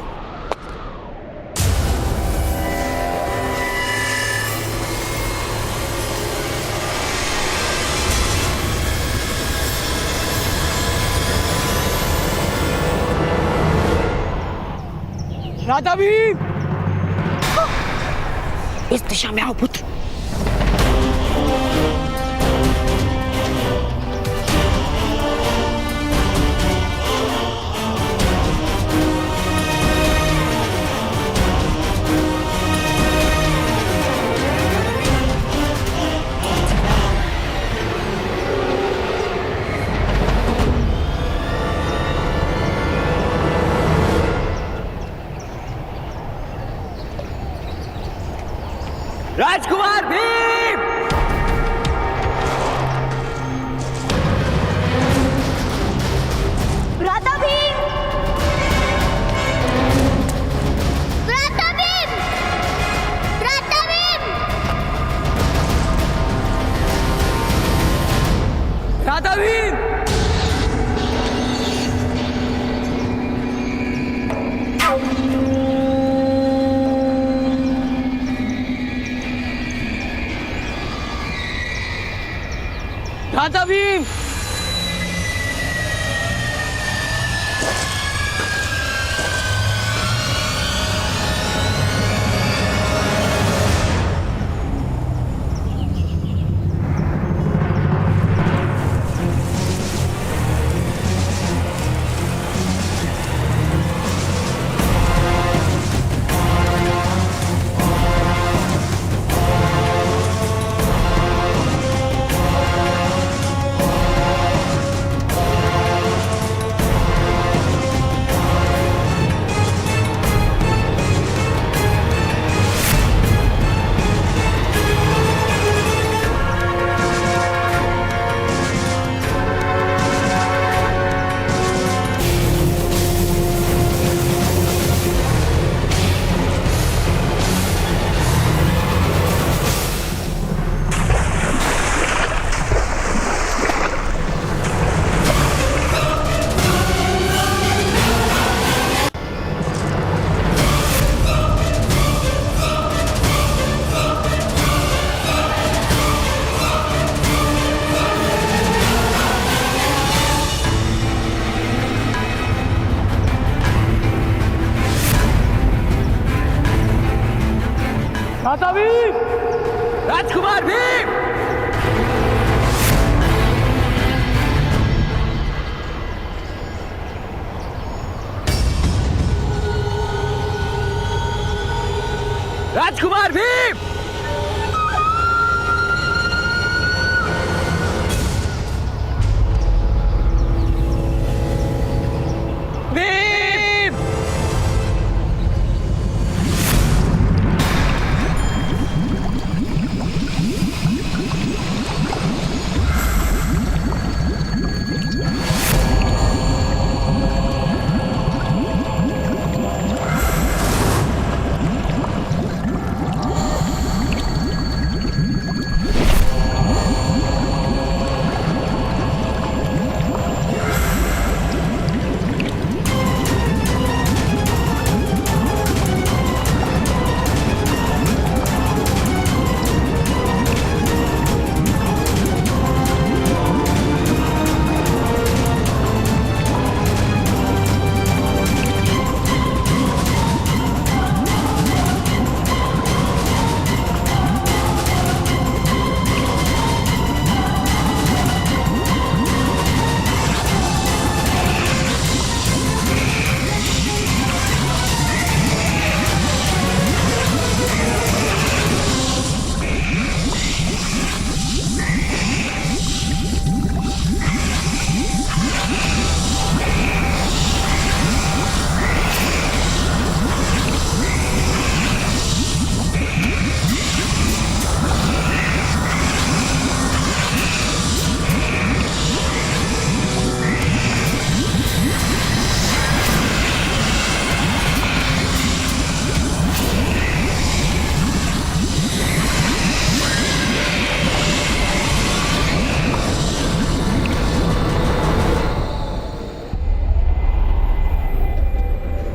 राधा भी इस दिशा में आओ पुत्र। राजकुमार भीम! भ्राता भीम! भ्राता भीम! भ्राता भीम! राधा भीम! राधा भीम!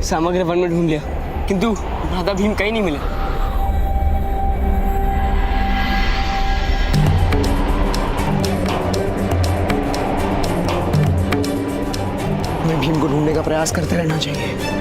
समग्र वन में ढूंढ लिया किंतु भ्राता भीम कहीं नहीं मिले। हमें भीम को ढूंढने का प्रयास करते रहना चाहिए।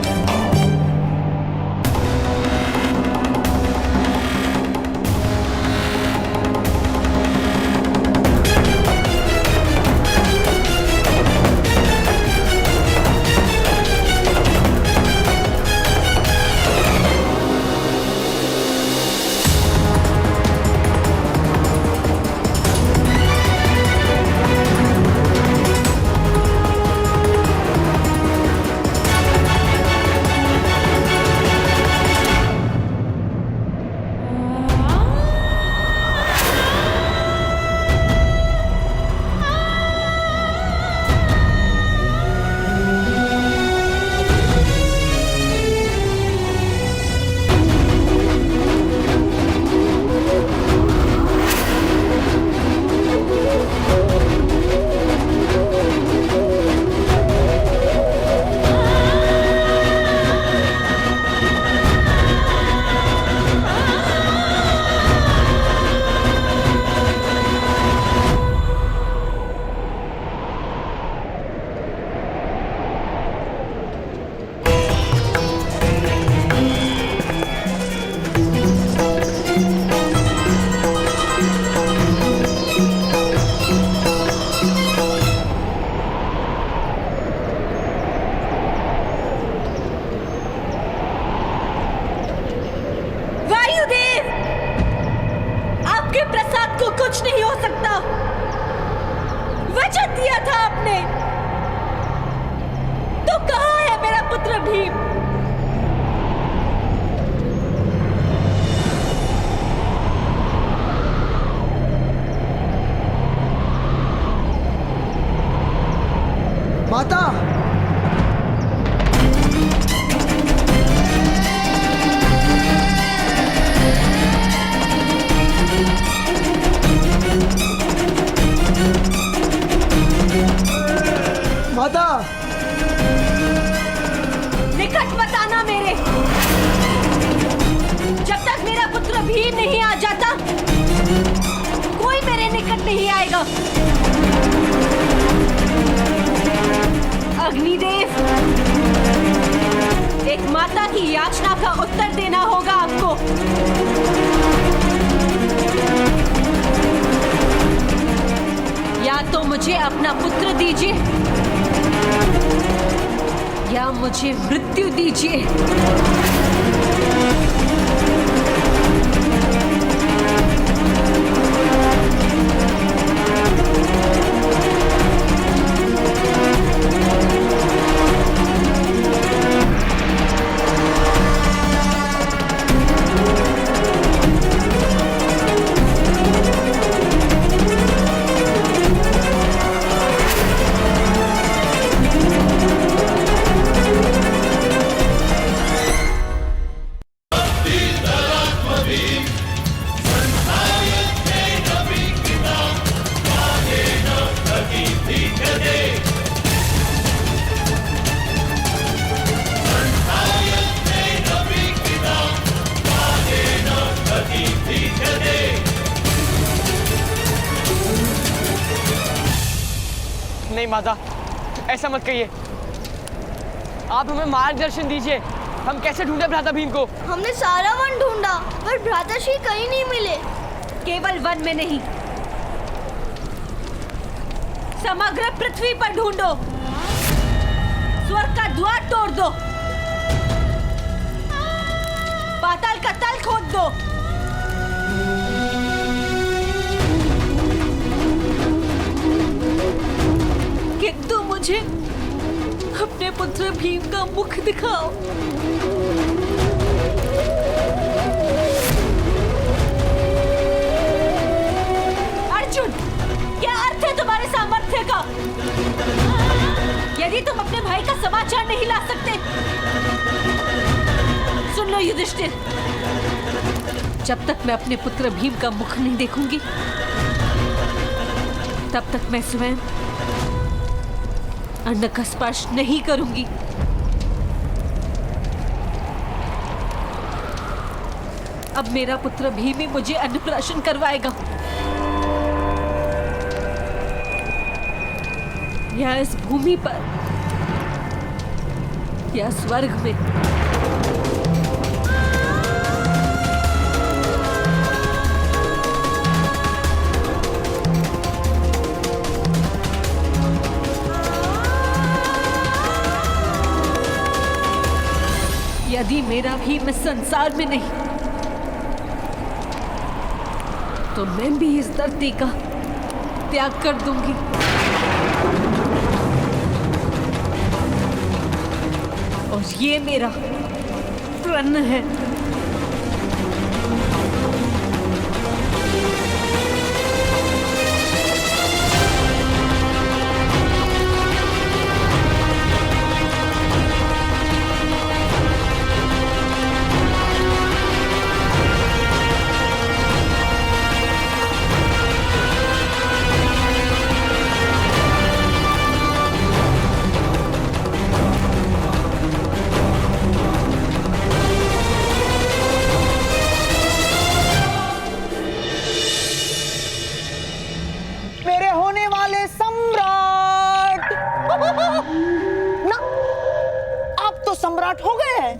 कुछ नहीं हो सकता। वचन दिया था आपने, तो कहाँ है मेरा पुत्र भीम? माता, माता, निकट मत आना मेरे। जब तक मेरा पुत्र भीम नहीं आ जाता, कोई मेरे निकट नहीं आएगा। अग्निदेव, एक माता की याचना का उत्तर देना होगा आपको। या तो मुझे अपना पुत्र दीजिए या मुझे मृत्यु दीजिए। नहीं माता, ऐसा मत कहिए। आप हमें मार्गदर्शन दीजिए। हम कैसे ढूंढे भ्राता भीम को? हमने सारा वन ढूंढा पर भ्राताश्री कहीं नहीं मिले। केवल वन में नहीं, समग्र पृथ्वी पर ढूंढो। स्वर्ग का द्वार तोड़ दो, पाताल का तल खोद दो। किंतु मुझे अपने पुत्र भीम का मुख दिखाओ। अर्जुन, क्या अर्थ है तुम्हारे सामर्थ्य का? यदि तुम अपने भाई का समाचार नहीं ला सकते, सुन लो युधिष्ठिर, जब तक मैं अपने पुत्र भीम का मुख नहीं देखूंगी, तब तक मैं स्वयं अन्न का स्पर्श नहीं करूंगी। अब मेरा पुत्र भीम ही मुझे अन्नप्राशन करवाएगा, या इस भूमि पर या स्वर्ग में। यदि मेरा भीम इस संसार में नहीं तो मैं भी इस धरती का त्याग कर दूंगी। और ये मेरा प्रण है। मेरे होने वाले सम्राट ना, आप तो सम्राट हो गए हैं।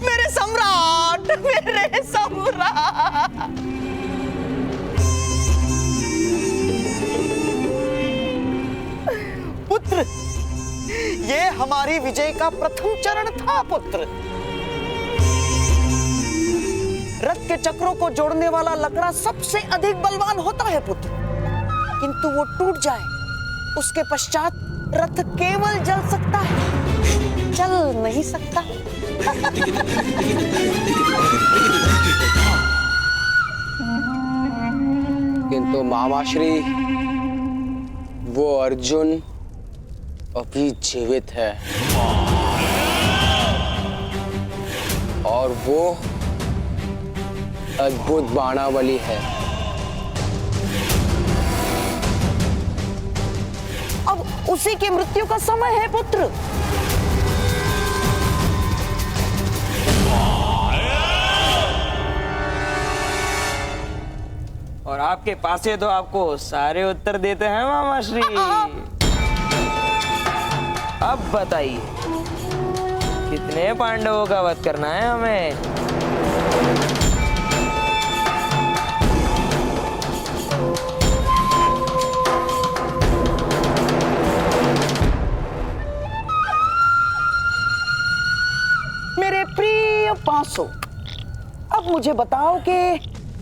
मेरे सम्राट, मेरे सम्राट। पुत्र, ये हमारी विजय का प्रथम चरण था पुत्र। रथ के चक्रों को जोड़ने वाला लकड़ा सबसे अधिक बलवान होता है पुत्र, किंतु वो टूट जाए उसके पश्चात रथ केवल जल सकता है, चल नहीं सकता। किंतु मामाश्री, वो अर्जुन अभी जीवित है और वो अद्भुत बाणावली है। अब उसी की मृत्यु का समय है पुत्र। और आपके पास है तो आपको सारे उत्तर देते हैं मामाश्री। अब बताइए कितने पांडवों का वध करना है हमें? मेरे प्रिय पांसो, अब मुझे बताओ कि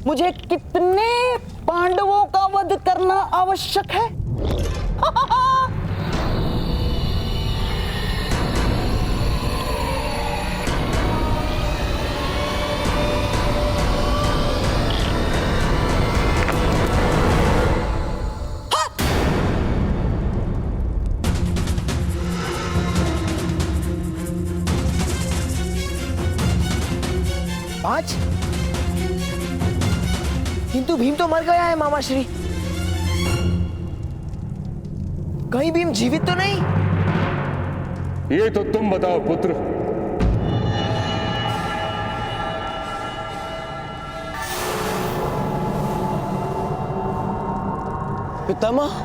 मुझे कितने पांडवों का वध करना आवश्यक है? पांच? किंतु भीम तो मर गया है मामाश्री। कहीं भीम जीवित तो नहीं? ये तो तुम बताओ पुत्र। पितामह,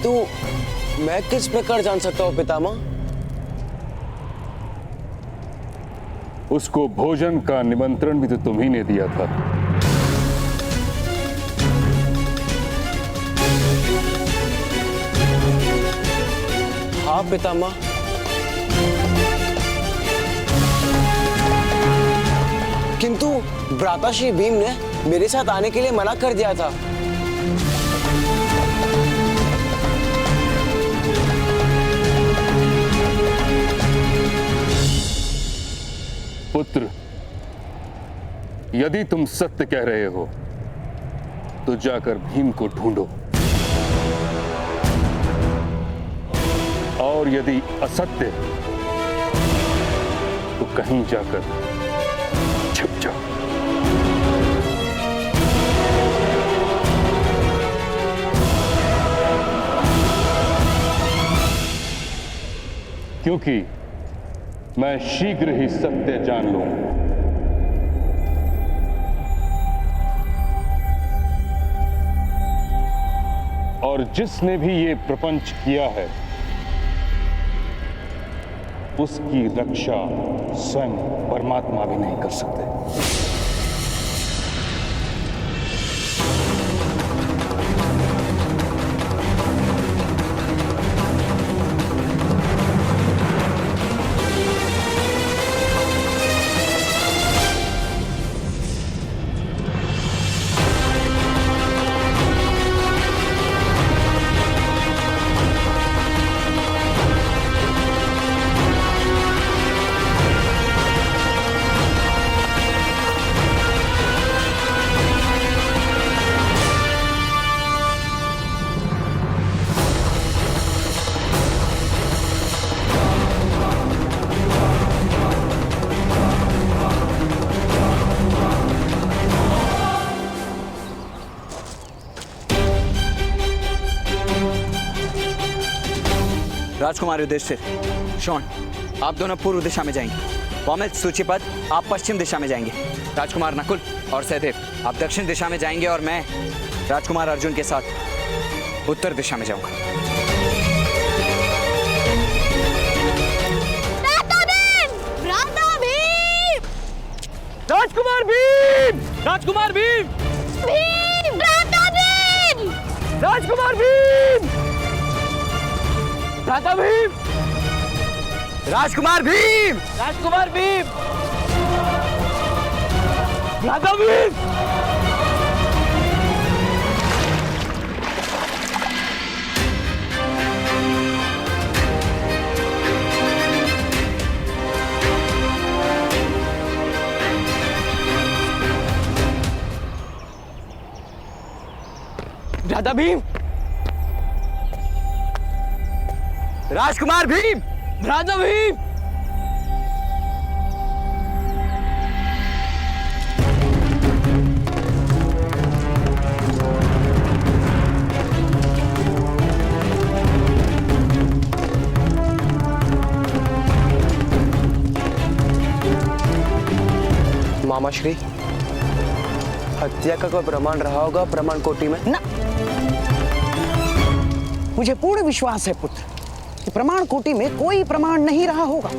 किंतु मैं किस प्रकार जान सकता हूँ पितामह? उसको भोजन का निमंत्रण भी तो तुम ही ने दिया था। हाँ पितामह। किंतु भ्राता श्री भीम ने मेरे साथ आने के लिए मना कर दिया था। पुत्र, यदि तुम सत्य कह रहे हो तो जाकर भीम को ढूंढो, और यदि असत्य तो कहीं जाकर छिप जाओ। क्योंकि मैं शीघ्र ही सत्य जान लूंगा। और जिसने भी ये प्रपंच किया है उसकी रक्षा स्वयं परमात्मा भी नहीं कर सकते। राजकुमार युधिष्ठिर, शोन, आप दोनों पूर्व दिशा में जाएंगे। पौमिल, सूचीपद, आप पश्चिम दिशा में जाएंगे। राजकुमार नकुल और सहदेव, आप दक्षिण दिशा में जाएंगे और मैं राजकुमार अर्जुन के साथ उत्तर दिशा में जाऊंगा। राजकुमार भीम! राजकुमार भीम! राजकुमार भीम! भ्राता भीम! राजकुमार भीम! राजकुमार भीम! भ्राता भीम! भ्राता भीम! राजकुमार भीम! भ्राता भीम! मामा श्री, हत्या का कोई प्रमाण रहा होगा प्रमाण कोटि में? ना, मुझे पूर्ण विश्वास है पुत्र कि प्रमाण कोटि में कोई प्रमाण नहीं रहा होगा।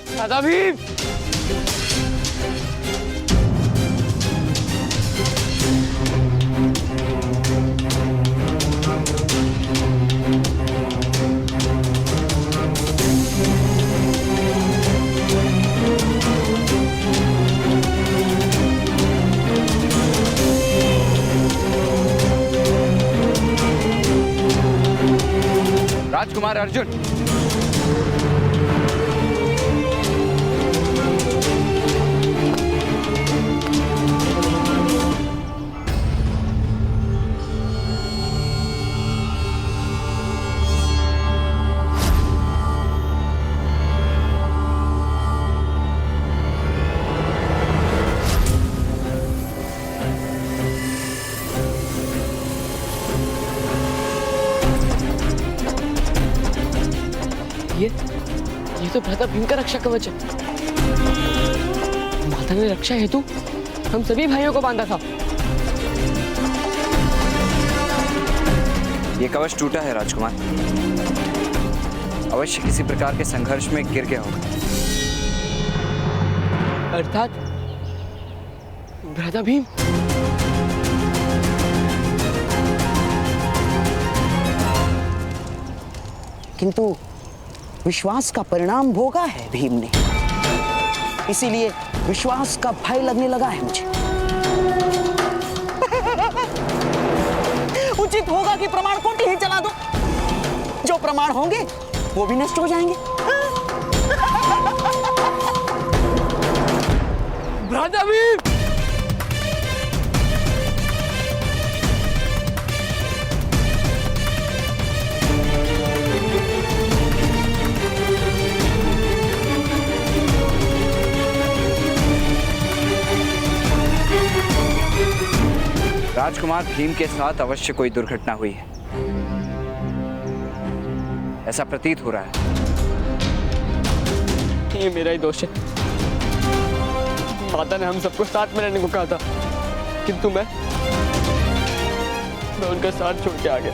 भ्राता भीम! राजकुमार अर्जुन, ये तो भ्राता भीम का रक्षा कवच है। माता ने रक्षा हेतु हम सभी भाइयों को बांधा था। ये कवच टूटा है राजकुमार। अवश्य किसी प्रकार के संघर्ष में गिर गया होगा। अर्थात भ्राता भीम। किंतु विश्वास का परिणाम भोगा है भीम ने, इसीलिए विश्वास का भय लगने लगा है मुझे। उचित होगा कि प्रमाण कोटि ही चला दो। जो प्रमाण होंगे वो भी नष्ट हो जाएंगे। भ्राता भीम! राजकुमार भीम के साथ अवश्य कोई दुर्घटना हुई है, ऐसा प्रतीत हो रहा है। ये मेरा ही दोष है। माता ने हम सबको साथ में रहने को कहा था, किंतु मैं उनका साथ छोड़ के आ गया।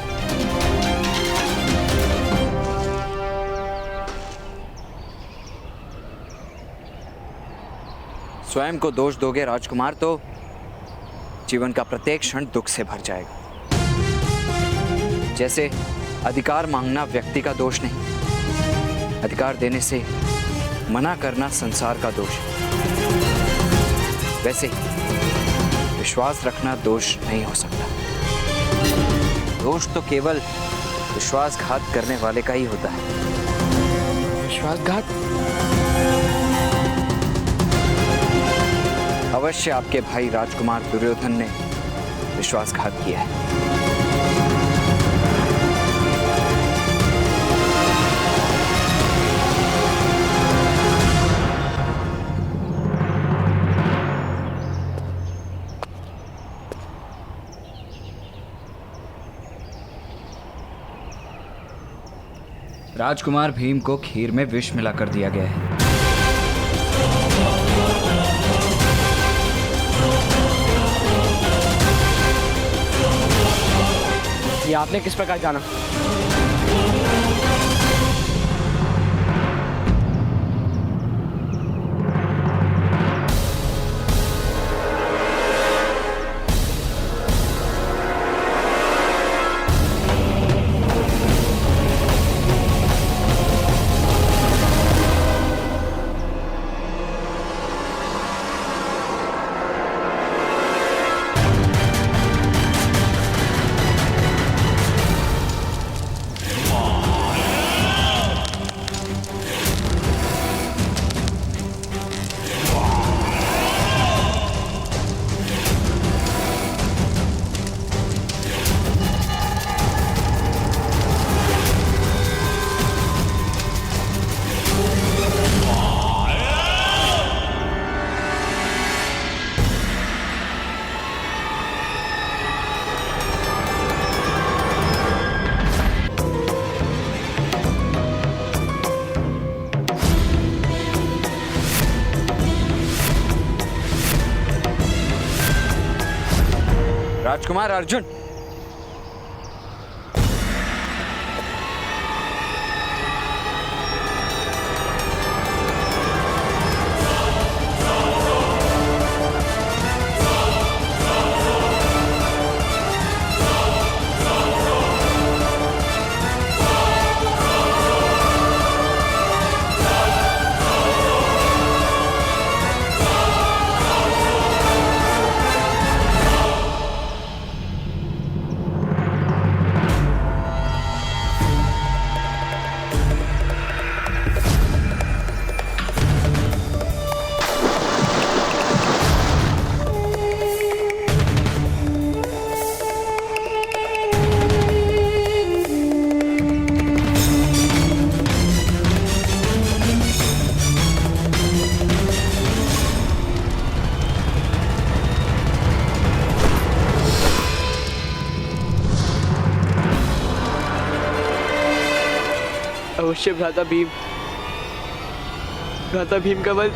स्वयं को दोष दोगे राजकुमार तो जीवन का प्रत्येक क्षण दुख से भर जाएगा। जैसे अधिकार मांगना व्यक्ति का दोष नहीं, अधिकार देने से मना करना संसार का दोष है, वैसे ही विश्वास रखना दोष नहीं हो सकता। दोष तो केवल विश्वासघात करने वाले का ही होता है। विश्वासघात? अवश्य आपके भाई राजकुमार दुर्योधन ने विश्वासघात किया है। राजकुमार भीम को खीर में विष मिलाकर दिया गया है। ये आपने किस प्रकार जाना? राजकुमार अर्जुन, अवश्य भ्राता भीम का बल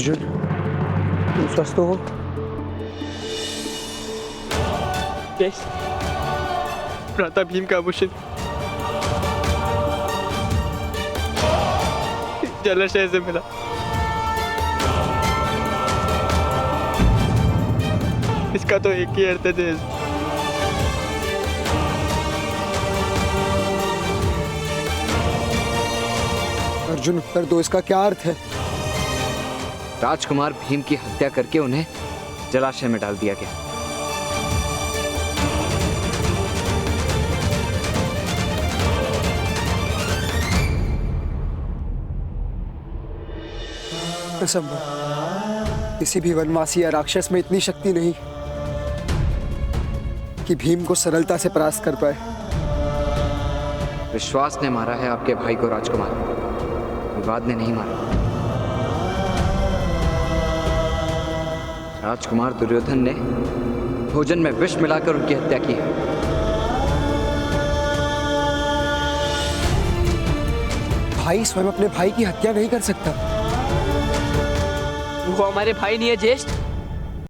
अर्जुन, तुम स्वस्थ हो? यस, भ्राता भीम का आभूषण जलाशय से मिला। इसका तो एक ही अर्थ है। अर्जुन, उत्तर दो, इसका क्या अर्थ है? राजकुमार भीम की हत्या करके उन्हें जलाशय में डाल दिया गया। असंभव। किसी भी वनवासी या राक्षस में इतनी शक्ति नहीं कि भीम को सरलता से परास्त कर पाए। विश्वास ने मारा है आपके भाई को राजकुमार, विवाद ने नहीं मारा। राजकुमार दुर्योधन ने भोजन में विष मिलाकर उनकी हत्या की है। भाई स्वयं अपने भाई की हत्या नहीं कर सकता। वो हमारे भाई नहीं है ज्येष्ठ।